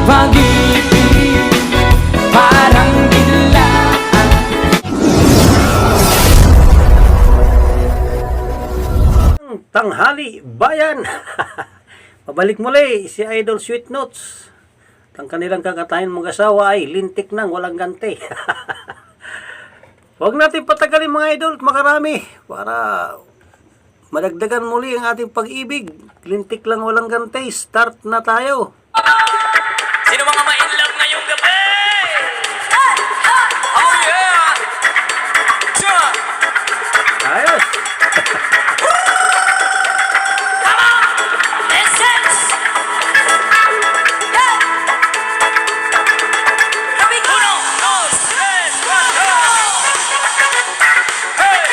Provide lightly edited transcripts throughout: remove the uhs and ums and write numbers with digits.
pag-ibig, parang biglaan. Tanghali bayan. Pabalik muli si Idol Sweet Notes. Ang kanilang kakatayin mag-asawa ay lintik nang walang ganti. Huwag natin patagalin mga idol, makarami para madagdagan muli ang ating pag-ibig. Lintik lang walang ganti. Start na tayo. Sino mga ma-inlove ngayong gabi? Oh yeah! Sure! Ayos. Come on! Essence! Yeah! Kami ko! Uno, dos, tres, cuatro! Hey!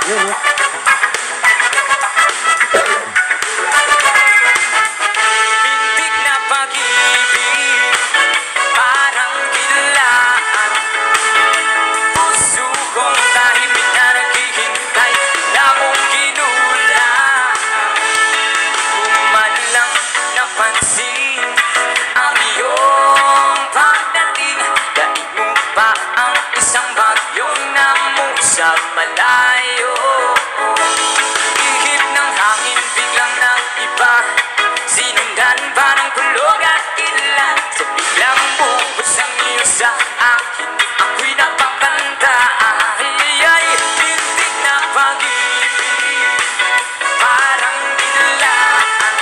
Yun, oh. Bintig na pag-ibig, parang biglaan. Puso kong tahimik na naghihintay, lamong ginula. Kung man lang napansin ang iyong pagdating, daig mo pa ang isang bagyong namusap malayo. Ihip ng hangin biglang nag-iba, sinundan ba ng kulog at ilan? Sa biglang bubos ang iyo sa akin, ako'y napakanta. Ay, bintig na pag-ibig, parang biglaan.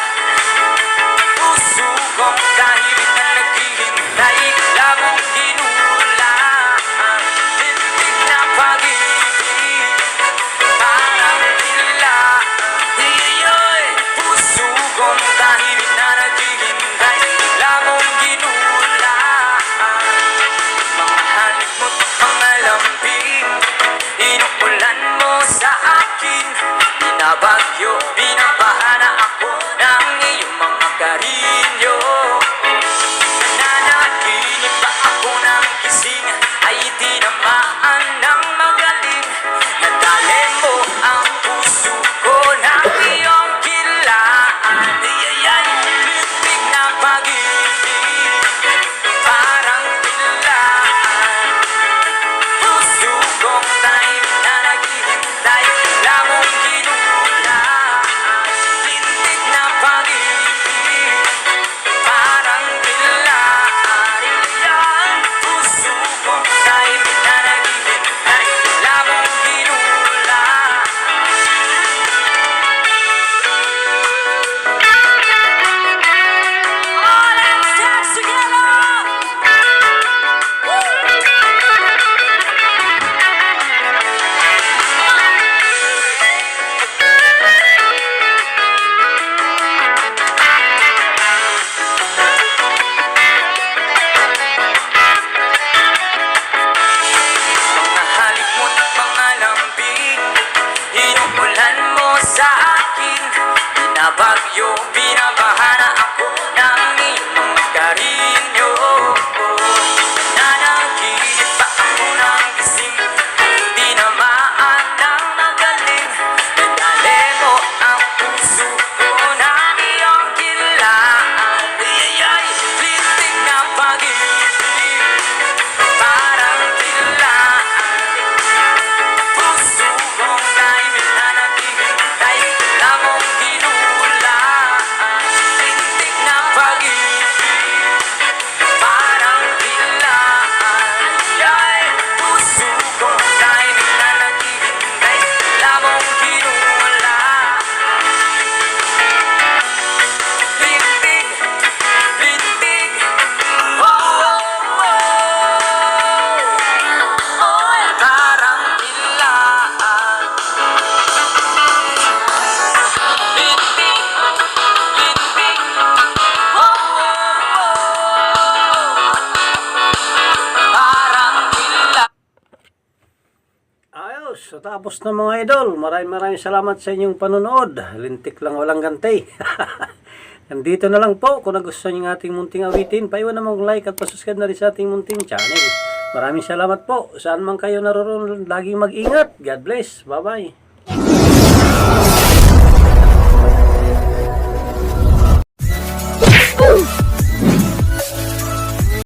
Puso kong tahimik na naghihintay, lamang ginulaan. Bintig na pag-ibig, parang biglaan. Iyo'y puso kong tahimik na naghihintay, lamang ginulaan. Mga halik mo't mga lambing, inuulan mo sa akin. Binabagyo, binabahana ako ng iyong mga karinyo. Nananaginip pa ako ng gising, ay tinamaan ng magaling. Nadali mo ang puso ko ng iyong kilaan. Iyayay, lintik na pag-ibig, parang biglaan. Puso kong tahimik na naghihintay, lamang ginulaan. Lintik na pag-ibig, parang biglaan. Iyan, puso kong tahimik na naghihintay, lamang ginulaan. Oh, let's dance together! Mga halik mo't mga lambing, inuulan mo sa akin. Binabagyo, binabahana ako ng iyong mga karinyo. Nananaginip pa ako ng gising, ay tinamaan ng magaling. Nadali mo ang puso ko ng iyong kilaan. Iyayay, lintik na pag-ibig, parang biglaan. Puso kong tahimik na naghihintay, lamang ginulaan. Lintik na pag-ibig, parang biglaan. Ay, puso kong tahimik na naghihintay, lamang ginulaan. Lintik, lintik, oh, oh, oh. Parang biglaan. Lintik, lintik, oh, parang biglaan. Ayos. So, tapos na mga idol. Maraming salamat sa inyong panonood. Lintik lang walang ganti. Nandito na lang po. Kung nagustuhan niyo ng ating munting awitin, paiwan namang like at pasubscribe na rin sa ating munting channel. Maraming salamat po. Saan man kayo naroon, laging mag-ingat. God bless. Bye-bye.